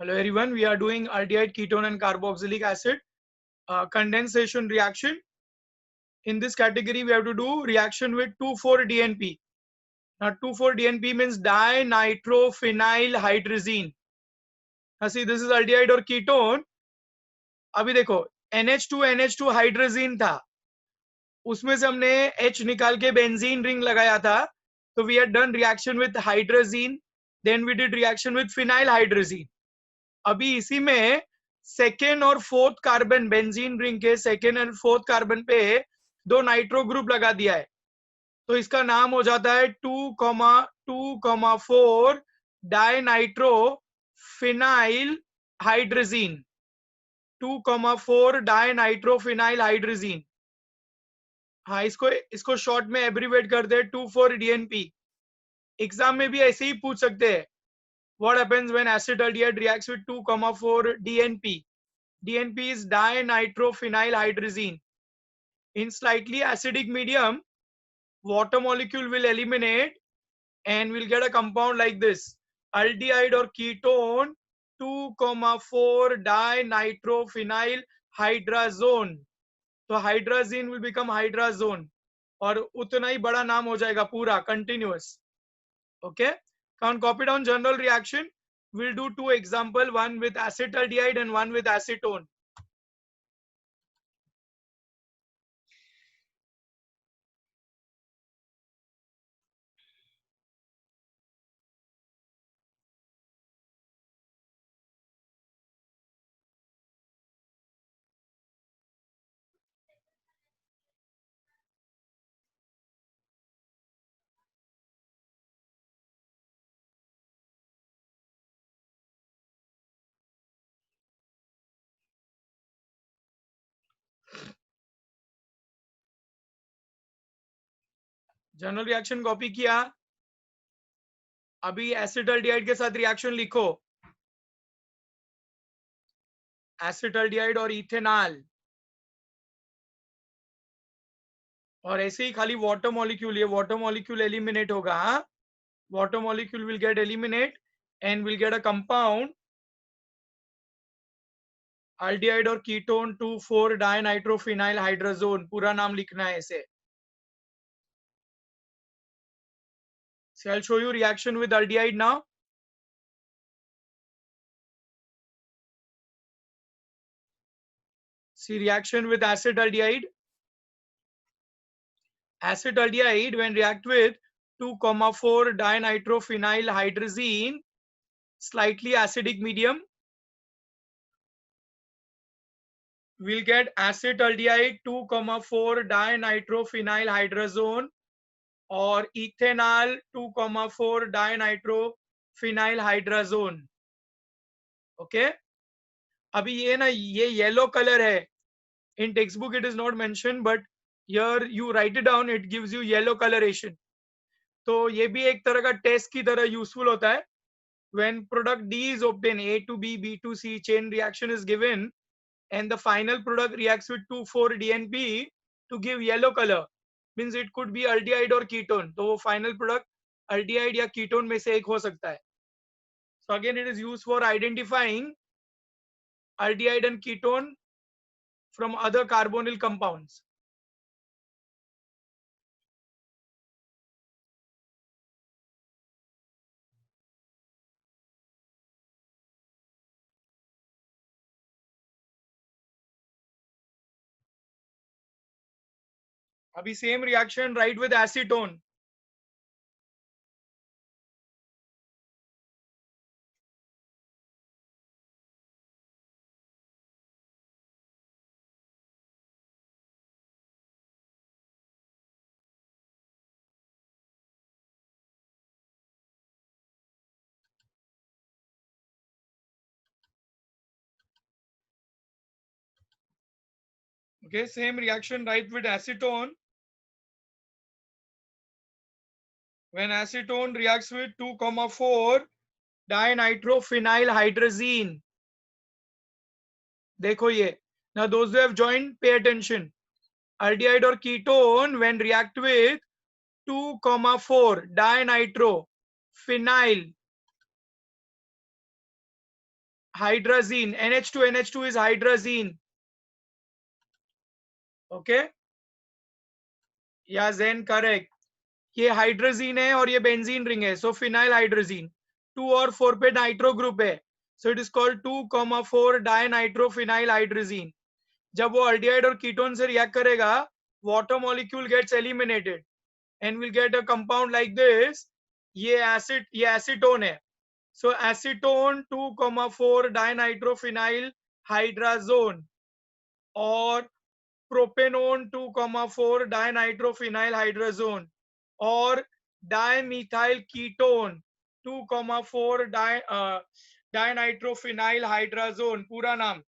Hello everyone, we are doing aldehyde ketone and carboxylic acid condensation reaction. In this category, we have to do reaction with 2,4-DNP. Now 2,4-DNP means dinitrophenyl hydrazine. Now see, this is aldehyde or ketone. अभी देखो NH2 hydrazine था, उसमें से हमने H निकाल के benzene ring लगाया था, तो we had done reaction with hydrazine, then we did reaction with phenyl hydrazine. अभी इसी में सेकेंड और फोर्थ कार्बन बेंजीन रिंग के सेकेंड एंड फोर्थ कार्बन पे दो नाइट्रो ग्रुप लगा दिया है, तो इसका नाम हो जाता है 2,4 dinitro phenyl hydrazine. 2,4 dinitro phenyl hydrazine. हाँ, इसको शॉर्ट में एब्रीवेट करते हैं 2,4-DNP. एग्जाम में भी ऐसे ही पूछ सकते हैं. What happens when acetaldehyde reacts with 2,4-DNP? DNP is dinitrophenyl hydrazine. In slightly acidic medium, water molecule will eliminate and we'll get a compound like this. Aldehyde or ketone 2,4 dinitrophenyl hydrazone. तो hydrazine will become hydrazone और उतना ही बड़ा नाम हो जाएगा पूरा continuous. Okay? Can't copy down general reaction. We'll do two example, one with acetaldehyde and one with acetone. General reaction copy किया. अभी एसिटाल्डिहाइड के साथ रिएक्शन लिखो. एसिटाल्डिहाइड और इथेनॉल, और ऐसे ही खाली वाटर मॉलिक्यूल, ये वाटर मॉलिक्यूल एलिमिनेट होगा. Water molecule will get eliminate and will get a compound aldehyde और कीटोन 2,4 डाइनाइट्रोफिनाइल हाइड्रोजोन. पूरा नाम लिखना है ऐसे. So I'll show you reaction with aldehyde now. See reaction with acetaldehyde. Acetaldehyde when react with 2,4 dinitrophenyl hydrazine, slightly acidic medium, we'll get acetaldehyde 2,4 dinitrophenyl hydrazone और ethanol 2,4 dinitrophenyl hydrazone. Okay, अभी ये ना, ये येलो कलर है. In textbook it is not mention, but here you write it down, it gives you yellow colouration. तो ये भी एक तरह का टेस्ट की तरह यूजफुल होता है. When product D is obtained, A to B, B to C, chain reaction is given, and the final product reacts with 2,4-DNP to give yellow color, means it could be aldehyde or ketone. तो वो final product aldehyde या ketone में से एक हो सकता है. So again, it is used for identifying aldehyde and ketone from other carbonyl compounds. अभी same reaction right with acetone. Okay, same reaction right with acetone. When acetone reacts with 2,4 dinitrophenyl hydrazine. देखो ये. Now those who have joined, pay attention. Aldehyde or ketone when react with 2,4 dinitrophenyl hydrazine. NH2 is hydrazine. Okay, या zen correct. ये hydrazine है और ये benzene ring है, सो phenyl hydrazine. 2 और 4 पे नाइट्रो ग्रुप है, so it is called 2,4 dinitrophenyl hydrazine. जब वो अल्डिहाइड और कीटोन से रिएक्ट करेगा, water molecule gets eliminated and will get a compound like this. ये एसीटोन है, सो एसीटोन 2,4 डायनाइट्रोफिनाइल हाइड्राजोन, और प्रोपेनोन 2,4 डायनाइट्रोफिनाइल हाइड्राजोन, और डायमिथाइल कीटोन 2,4 डायनाइट्रोफिनाइल हाइड्राजोन. पूरा नाम.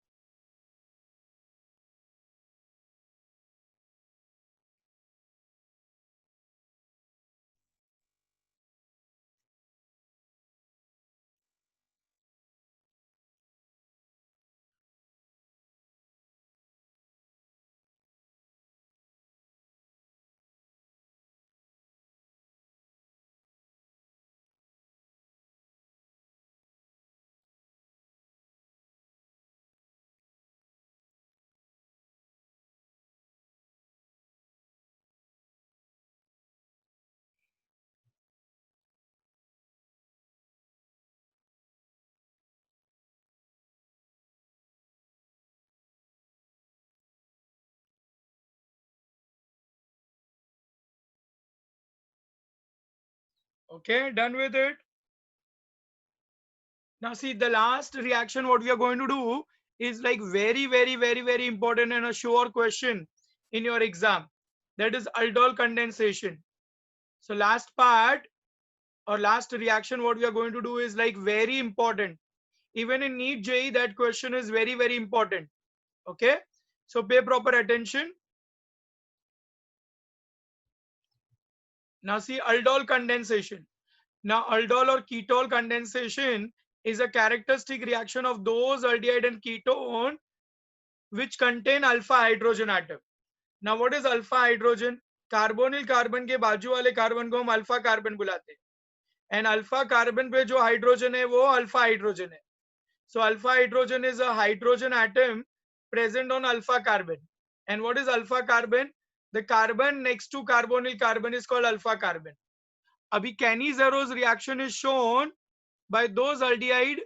Okay, done with it. Now see, the last reaction what we are going to do is like very important and a sure question in your exam. That is aldol condensation. So last part or last reaction what we are going to do is like very important. Even in NEET JEE, that question is very important. Okay, so pay proper attention. Now see, aldol condensation. Now aldol or ketol condensation is a characteristic reaction of those aldehyde and ketone which contain alpha hydrogen atom. Now what is alpha hydrogen? Carbonyl carbon के बाजू वाले carbon को हम alpha carbon बुलाते हैं, and alpha carbon पे जो hydrogen है वो अल्फा हाइड्रोजन है. So alpha hydrogen is a hydrogen atom present on alpha carbon. And what is alpha carbon? The carbon next to carbonyl carbon is called alpha carbon. Abhi Cannizaro's reaction is shown by those aldehyde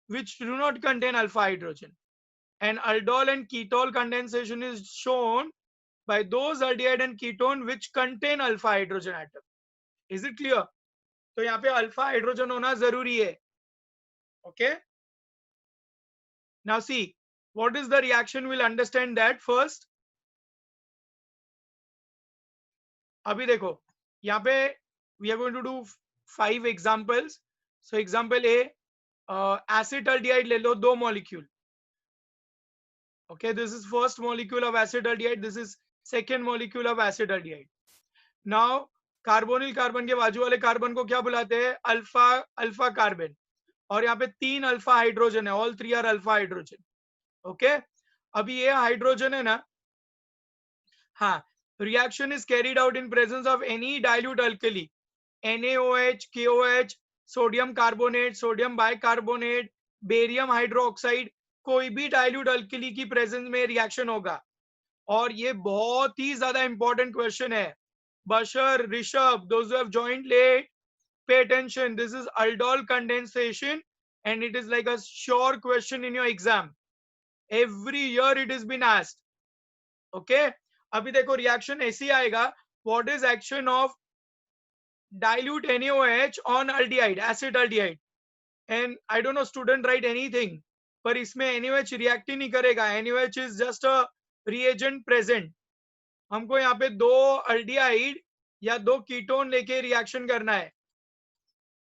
which do not contain alpha hydrogen. And aldol and ketol condensation is shown by those aldehyde and ketone which contain alpha hydrogen atom. Is it clear? तो यहाँ पे alpha hydrogen होना जरूरी है. Okay. Now see, what is the reaction? We'll understand that first. अभी देखो यहाँ पे we are going to do 5 examples. So example A, acetaldehyde ले लो 2 molecule. Okay, this is first molecule of acetaldehyde. This is second molecule of acetaldehyde. Now carbonyl carbon के बाजू वाले carbon को क्या बुलाते हैं? Alpha carbon. और यहाँ पे 3 अल्फा हाइड्रोजन है. All 3 are alpha hydrogen. Okay, अभी ये हाइड्रोजन है ना. हाँ, reaction is carried out in presence of any dilute alkali, NaOH, KOH, sodium carbonate, sodium bicarbonate, barium hydroxide, कोई भी डाइल्यूट अल्कली की प्रेजेंस में रिएक्शन होगा. और ये बहुत ही ज्यादा इंपॉर्टेंट क्वेश्चन है. बशर, Rishabh, those who have joined late, pay attention. This is aldol condensation and it is like a sure question in your exam. Every year it has been asked. Okay, अभी देखो reaction ऐसी आएगा. What is action of dilute NaOH on aldehyde, acetaldehyde, and I don't know student write anything, पर इसमें NaOH react ही नहीं करेगा. NaOH is just a reagent present. हमको यहाँ पे 2 aldehyde या 2 कीटोन लेके रिएक्शन करना है.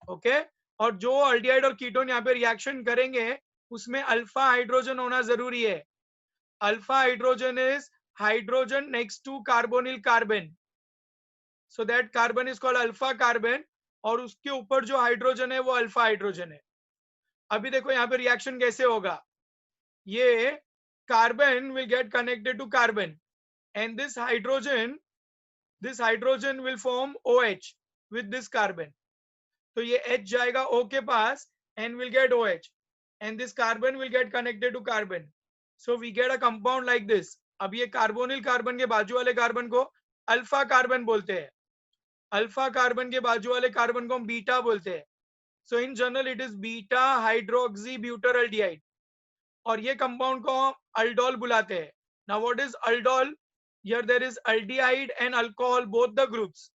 ओके, और जो aldehyde और कीटोन यहाँ पे रिएक्शन करेंगे उसमें अल्फा हाइड्रोजन होना जरूरी है. Alpha hydrogen is hydrogen next to carbonyl carbon, so that carbon is called alpha carbon, और उसके ऊपर जो हाइड्रोजन है वो अल्फा हाइड्रोजन है. अभी देखो यहाँ पे रिएक्शन कैसे होगा. ये carbon will get connected to carbon and this hydrogen will form OH with this carbon. तो ये H जाएगा O के पास and will get OH. and this carbon will get connected to carbon. So we get a compound like this. अब ये carbonyl carbon के बाजू वाले carbon को अल्फा कार्बन बोलते हैं, अल्फा कार्बन के बाजू वाले कार्बन को हम बीटा बोलते हैं. So in general it is beta hydroxy butyraldehyde और ये कंपाउंड को हम अल्डोल बुलाते हैं. Now what is aldol? Here there is aldehyde and alcohol, both the groups.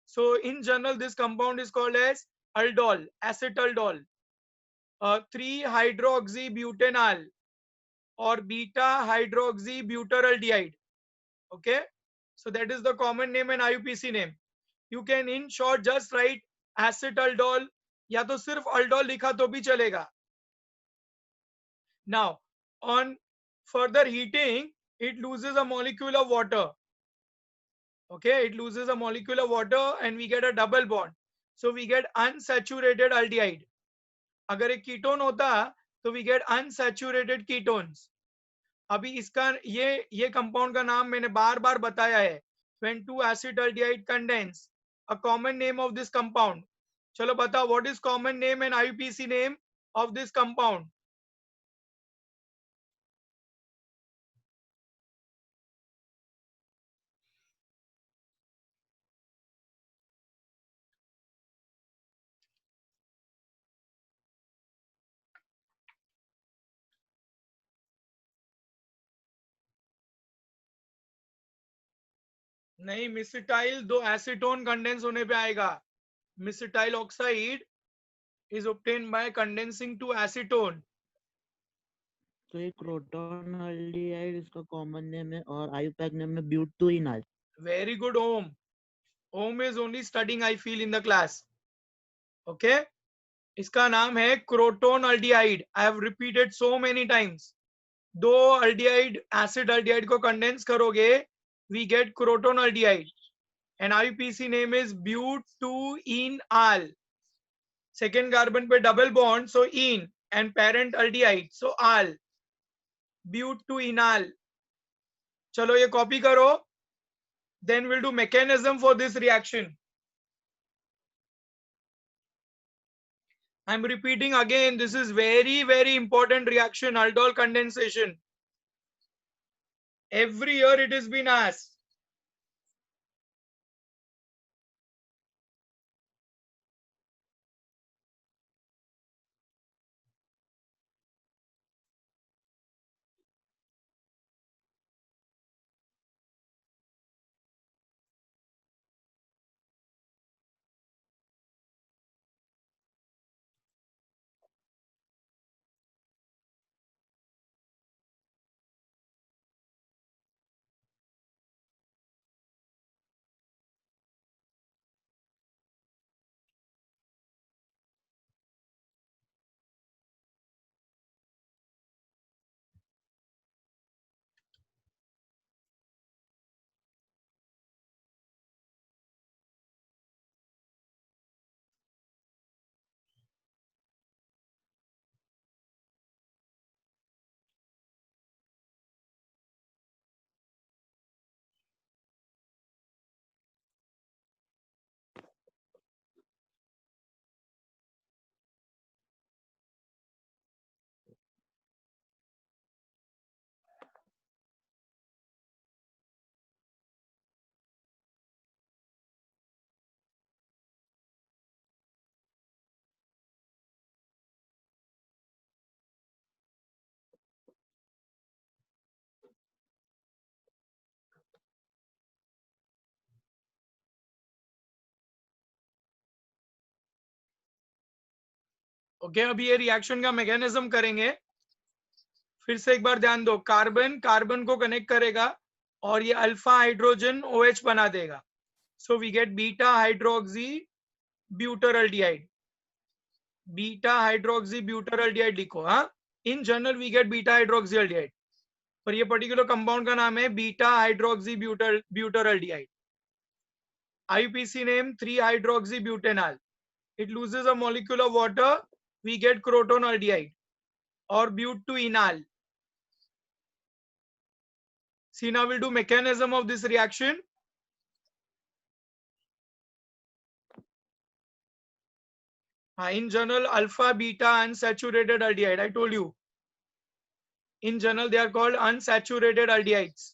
So in general this compound is called as aldol, acetaldol. 3-hydroxybutanol or beta hydroxybutyraldehyde. Okay, so that is the common name and IUPAC name. You can in short just write acetaldol या तो सिर्फ aldol लिखा तो भी चलेगा. Now on further heating it loses a molecule of water. Okay, it loses a molecule of water and we get a double bond. So we get unsaturated aldehyde. अगर एक ketone होता तो we get unsaturated ketones. अभी इसका ये compound का नाम मैंने बार बार बताया है. When two acetaldehyde condense, a common name of this compound. चलो बताओ what is common name and IUPAC name of this compound? नहीं, मिसिटाइल दो एसीटोन कंडेंस होने पे आएगा. Mesityl oxide is obtained by condensing to acetone. तो ये क्रोटोन अल्डिहाइड इसका कॉमन नेम है और आयुपैक नेम है ब्यूटूइनॉल. Very good, Om. Om is only studying, I feel, in the class. Okay, इसका नाम है crotonaldehyde. I have repeated so many times. दो अल्डिहाइड एसिड अल्डिहाइड को कंडेंस करोगे we get crotonaldehyde and IUPAC name is butuinol. Second carbon पे double bond, so ene and parent aldehyde, so al, butuinol. चलो ये copy करो. Then we'll do mechanism for this reaction. I'm repeating again, this is very, very important reaction, aldol condensation. Every year it has been asked. Okay, अभी ये reaction का mechanism करेंगे. फिर से एक बार ध्यान दो, कार्बन कार्बन को कनेक्ट करेगा और ये अल्फा हाइड्रोजन OH बना देगा. So we get beta hydroxy butyraldehyde. Beta hydroxy butyraldehyde लिखो. हाँ, in general we get beta hydroxy aldehyde, पर ये पर्टिकुलर कंपाउंड का नाम है beta hydroxy butyraldehyde. IUPAC name 3-hydroxybutanol. It loses a molecule of water, we get crotonaldehyde or butuinol. See, now we'll do mechanism of this reaction. In general, alpha, beta, unsaturated aldehyde. I told you. In general, they are called unsaturated aldehydes.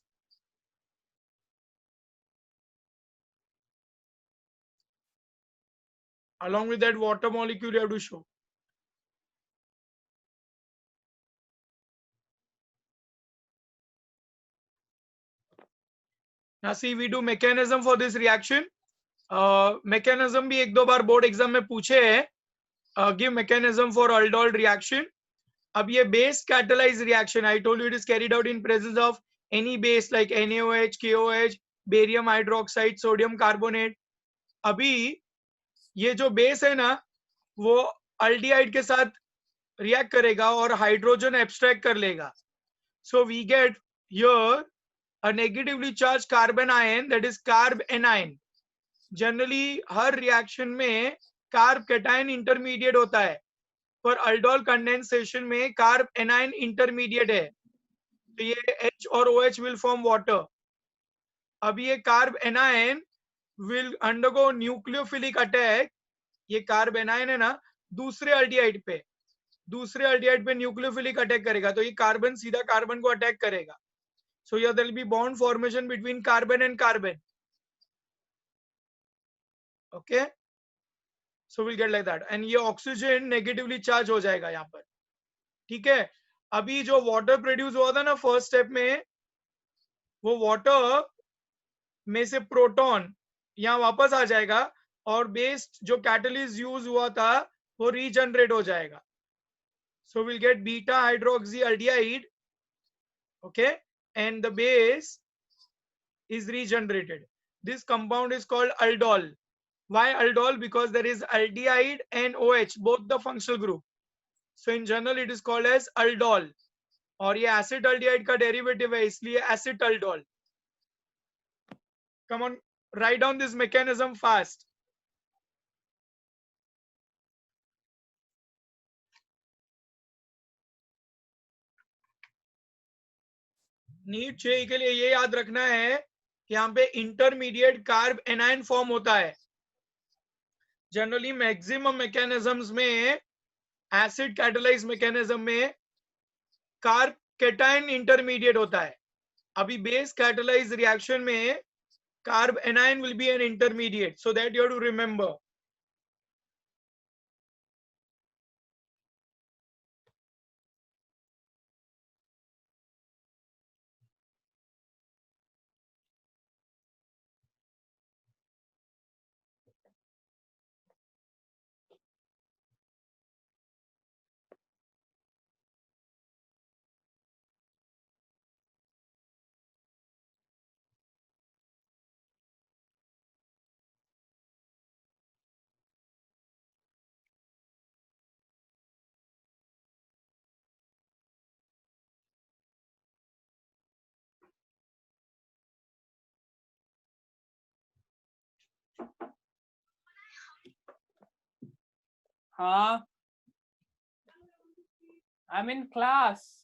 Along with that water molecule, you have to show. Now see, we do mechanism for this reaction. Mechanism भी एक दो बार board exam में पूछे है. Give mechanism for aldol reaction. अब ये base catalyzed reaction, I told you it is carried out in presence of any base like NaOH, KOH, barium hydroxide, sodium carbonate. अभी ये जो base है ना, वो aldehyde के साथ react करेगा और hydrogen abstract कर लेगा. So we get here a negatively charged carbon ion, that is carb anion. Generally her reaction में carb cation intermediate होता है, पर aldol condensation में carb anion intermediate है, तो ये H और OH will form water. अब ये carb anion will undergo nucleophilic attack. ये carb anion है ना, दूसरे aldehyde पे nucleophilic attack करेगा, तो ये कार्बन सीधा कार्बन को अटैक करेगा. So here there will be bond formation between carbon and carbon. Okay, so we'll get like that. And ये ऑक्सीजन नेगेटिवली चार्ज हो जाएगा यहाँ पर. ठीक है, अभी जो वाटर प्रोड्यूस हुआ था ना फर्स्ट स्टेप में, वो वाटर में से प्रोटॉन यहाँ वापस आ जाएगा और बेस्ड जो कैटलिस्ट यूज हुआ था वो रीजनरेट हो जाएगा. So we'll get beta hydroxyaldehyde. Okay, and the base is regenerated. This compound is called aldol. Why aldol? Because there is aldehyde and OH, both the functional group. So in general it is called as aldol. और ये acetaldehyde का derivative है, इसलिए acetaldol. Come on, write down this mechanism fast. NEET JEE के लिए ये याद रखना है कि यहाँ पे इंटरमीडिएट कार्ब एनायन फॉर्म होता है. जनरली मैक्सिमम मैकेनिज्म्स में, एसिड कैटलाइज मैकेनिज्म में कार्ब कैटायन इंटरमीडिएट होता है. अभी बेस कैटलाइज रिएक्शन में carbanion will be an intermediate, so that you have to remember. हाँ, I'm in class.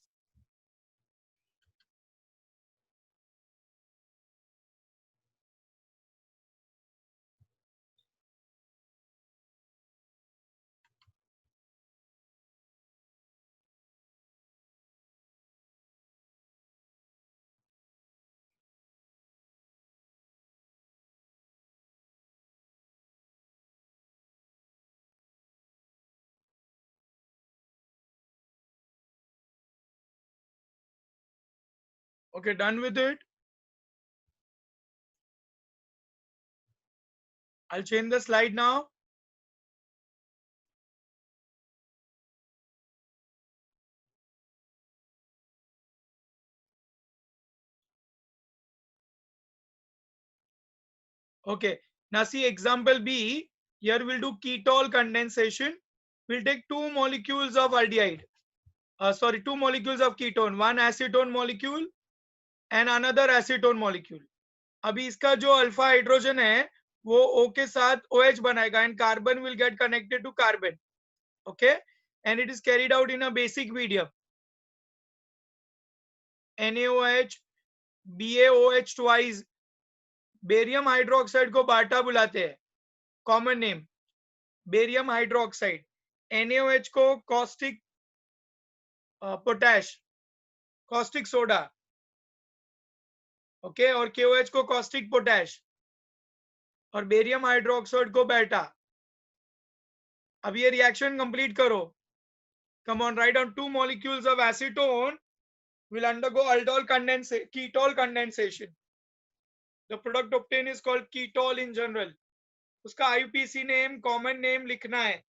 Okay, done with it. I'll change the slide now. Okay, now see example B. Here we'll do ketol condensation. We'll take two molecules of aldehyde. Two molecules of ketone, one acetone molecule and another acetone molecule. अभी इसका जो alpha hydrogen है वो O के साथ OH बनाएगा and carbon will get connected to carbon. Okay, and it is carried out in a basic medium. NaOH, BaOH twice. Barium hydroxide को बाटा बुलाते हैं, common name barium hydroxide. NaOH को caustic potash, caustic soda, okay, और KOH को caustic potash, और barium hydroxide को बेटा। अब ये रिएक्शन कंप्लीट करो। Come on, write down 2 molecules of acetone will undergo aldol ketol condensation. The product obtained is called ketol in general. उसका IUPAC name, common name लिखना है।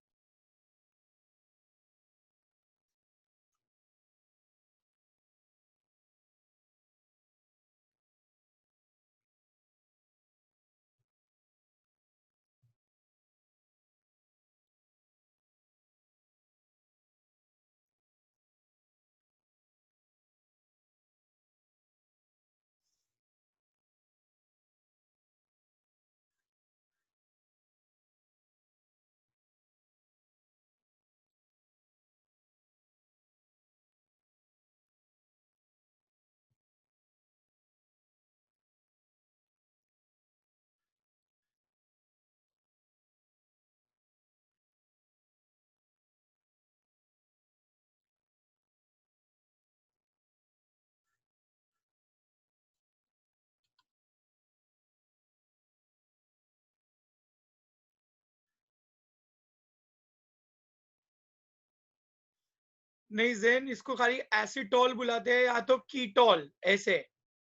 नहीं ज़ेन, इसको खाली एसिटॉल बुलाते हैं या तो कीटॉल, ऐसे।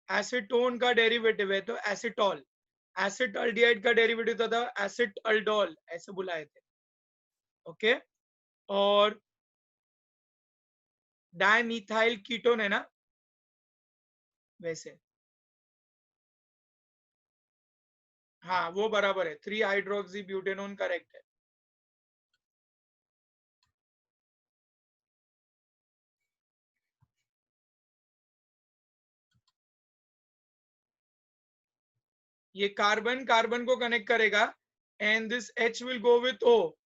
एसीटोन का डेरिवेटिव है तो एसिटॉल। एसिटल्डिहाइड का डेरिवेटिव था एसिटल्डोल, ऐसे बुलाए थे। ओके, और डाइमीथाइल कीटोन है ना, वैसे। हाँ वो बराबर है, 3 हाइड्रोक्सी ब्यूटेनोन करेक्ट है। ये कार्बन कार्बन को कनेक्ट करेगा and this H will go with O,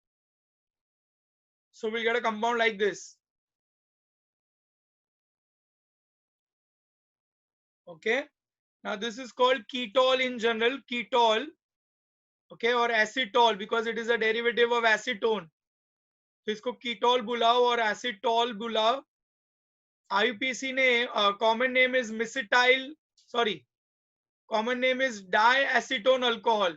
so we'll get a compound like this. Okay, now this is called ketol in general, ketol, okay, or acetol because it is a derivative of acetone, तो इसको ketol बुलाओ और acetol बुलाओ। IUPAC ने common name is methyl, sorry, common name is diacetone alcohol.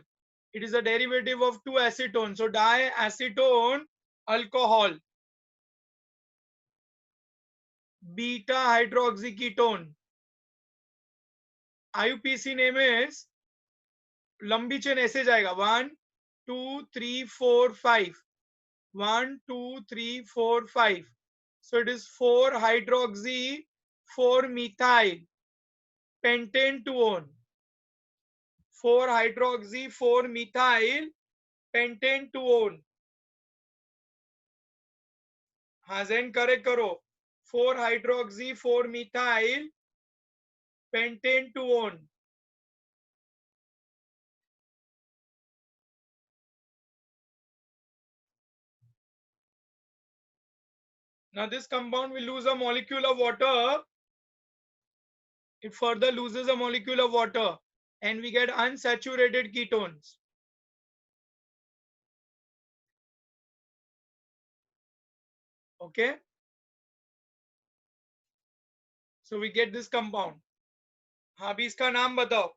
It is a derivative of 2 acetone, so diacetone alcohol, beta hydroxyketone. IUPAC name is, लंबी chain ऐसे जाएगा 1 2 3 4 5, 1 2 3 4 5, so it is 4 hydroxy 4 methyl pentane 2-one, 4 hydroxy 4 methyl pentane 2-one। हाँ Zen correct करो, 4 hydroxy 4 methyl pentane 2-one। Now this compound will lose a molecule of water. It further loses a molecule of water and we get unsaturated ketones. Okay, so we get this compound. हाँ अभी इसका नाम बताओ।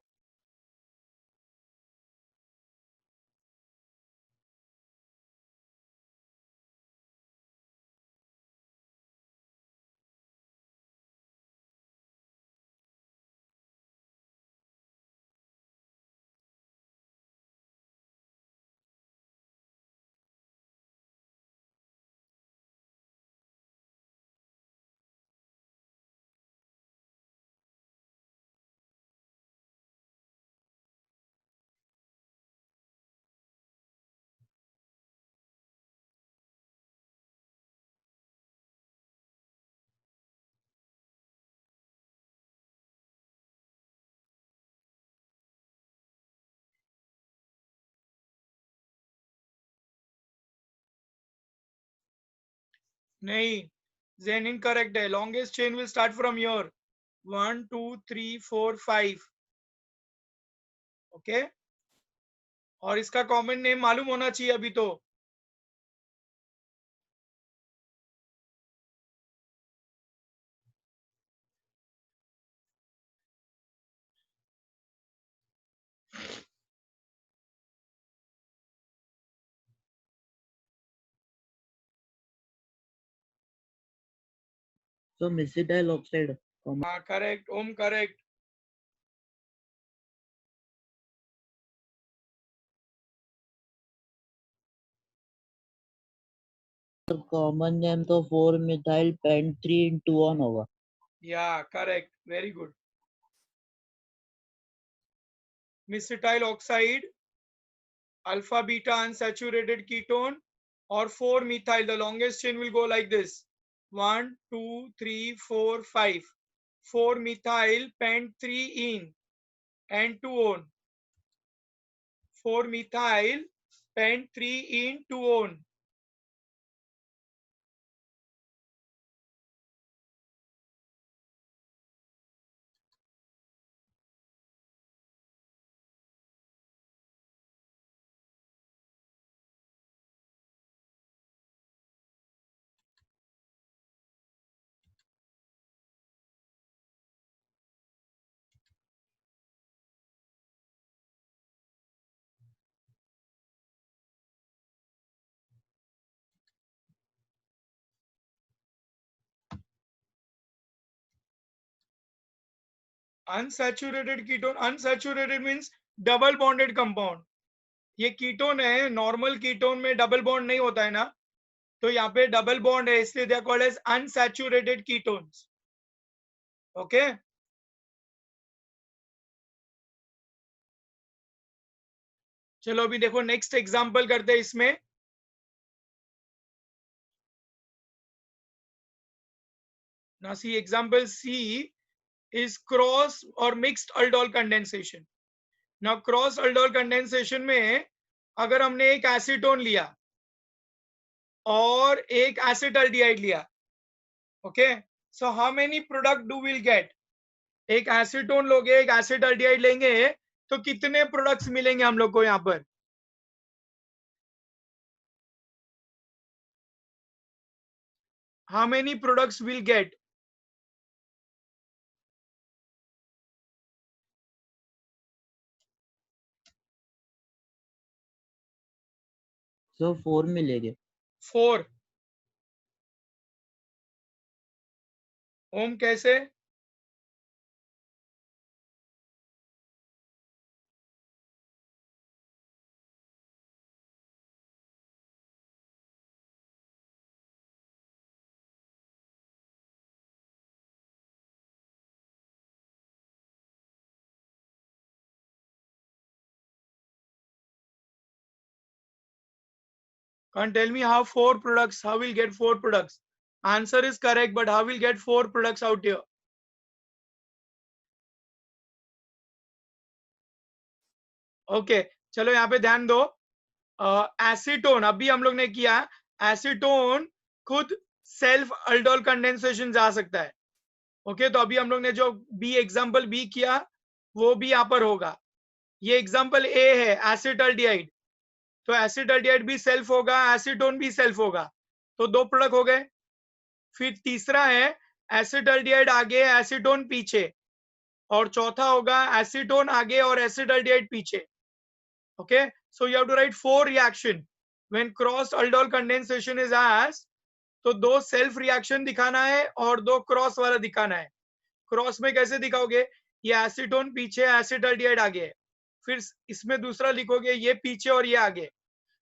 नहीं, Zen incorrect है। Longest chain will start from here, 1 2 3 4 5। Okay, और इसका common name मालूम होना चाहिए अभी तो। So methyl oxide. Correct. Om, correct. Common name तो 4 मिथाइल पेंट 3 into 1 होगा. Yeah, correct. Very good. Acetyl oxide, alpha beta unsaturated ketone, or 4 methyl. The longest chain will go like this: 1, 2, 3, 4, 5. 4 methyl pent 3 in and 2 on. 4 methyl pent 3 in 2 on. Unsaturated ketone. Unsaturated means double bonded compound. ये ketone है. Normal ketone में double bond नहीं होता है ना, तो यहाँ पे डबल बॉन्ड है, इसलिए they are called as unsaturated ketones. Okay. चलो अभी देखो नेक्स्ट एग्जांपल करते हैं इसमें. Now see example C is cross or mixed aldol condensation. Now cross aldol condensation में अगर हमने एक एसीटोन लिया और एक एसिटाल्डिहाइड लिया, okay, so how many product do will get? एक एसीटोन लोगे, एक एसिटाल्डिहाइड लेंगे, तो कितने प्रोडक्ट्स मिलेंगे हम लोग को यहाँ पर? How many products will get? So 4 मिलेंगे. 4. ओम कैसे? Can't tell me how 4 products, how will get 4 products? Answer is correct, but how will get 4 products out here? Okay, चलो यहाँ पे ध्यान दो. एसीटोन अभी हम लोग ने किया. एसीटोन खुद सेल्फ अल्डोल कंडेंसेशन जा सकता है. ओके, तो अभी हम लोग ने जो बी एग्जांपल बी किया वो भी यहाँ पर होगा. ये एग्जांपल ए है एसिटाल्डिहाइड, तो एसिटाल्डिहाइड भी सेल्फ होगा, एसीटोन भी सेल्फ होगा, तो 2 प्रोडक्ट हो गए. फिर तीसरा है एसिटाल्डिहाइड आगे एसीटोन पीछे, और चौथा होगा एसीटोन आगे और एसिटाल्डिहाइड पीछे. Okay, so you have to write 4 reaction when cross aldol condensation is asked. तो 2 सेल्फ रिएक्शन दिखाना है और 2 क्रॉस वाला दिखाना है. क्रॉस में कैसे दिखाओगे? ये एसीटोन पीछे, एसिटाल्डिहाइड आगे है. फिर इसमें दूसरा लिखोगे ये पीछे और ये आगे.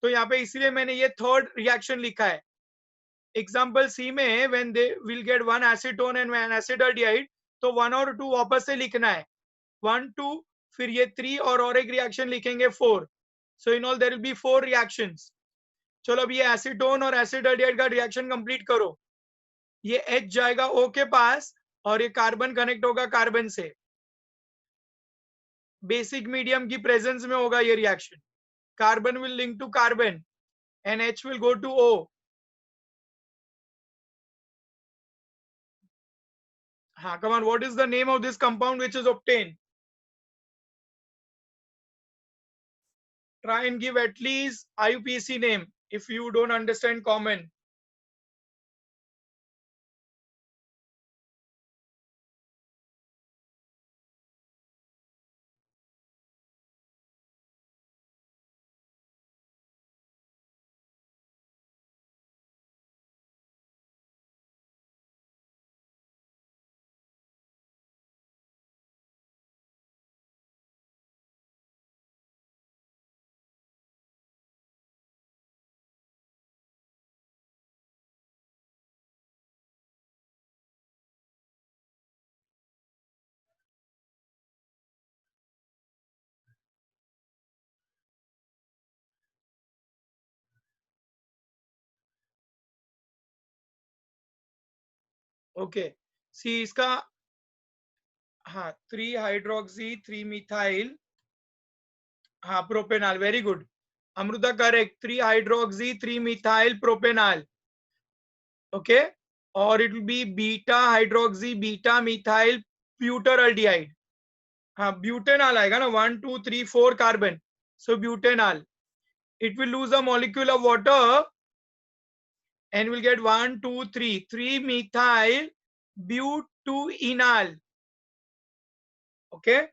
तो यहाँ पे इसलिए मैंने ये थर्ड रिएक्शन लिखा है. एग्जांपल सी में when they will get 1 acetone and 1 acetaldehyde, तो 1 और 2 वापस से लिखना है. 1 2, फिर ये 3 और एक रिएक्शन लिखेंगे 4. So in all there will be 4 reactions. चलो अब ये एसीटोन और एसिटाल्डिहाइड का रिएक्शन कंप्लीट करो. ये H जाएगा O के पास और ये कार्बन कनेक्ट होगा कार्बन से. बेसिक मीडियम की प्रेजेंस में होगा ये reaction. Carbon will link to carbon and H will go to O. हाँ, come on, what is the name of this compound which is obtained? Try and give at least IUPAC name if you don't understand common. Okay. See इसका हाँ 3 hydroxy 3 methyl हाँ propanol. Very good Amrita, correct. 3 hydroxy 3 methyl propanol. Okay. और it will be beta hydroxy beta methyl butyraldehyde. हाँ butanol आएगा ना. 1 2 3 4 carbon. So butanol. It will lose a molecule of water and will get 1 2 3 3 methyl butenol. Okay.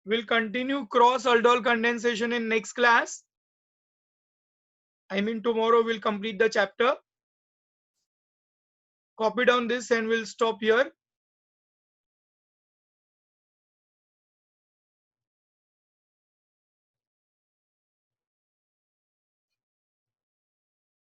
We'll continue cross aldol condensation in next class. I mean tomorrow we'll complete the chapter. Copy down this and we'll stop here.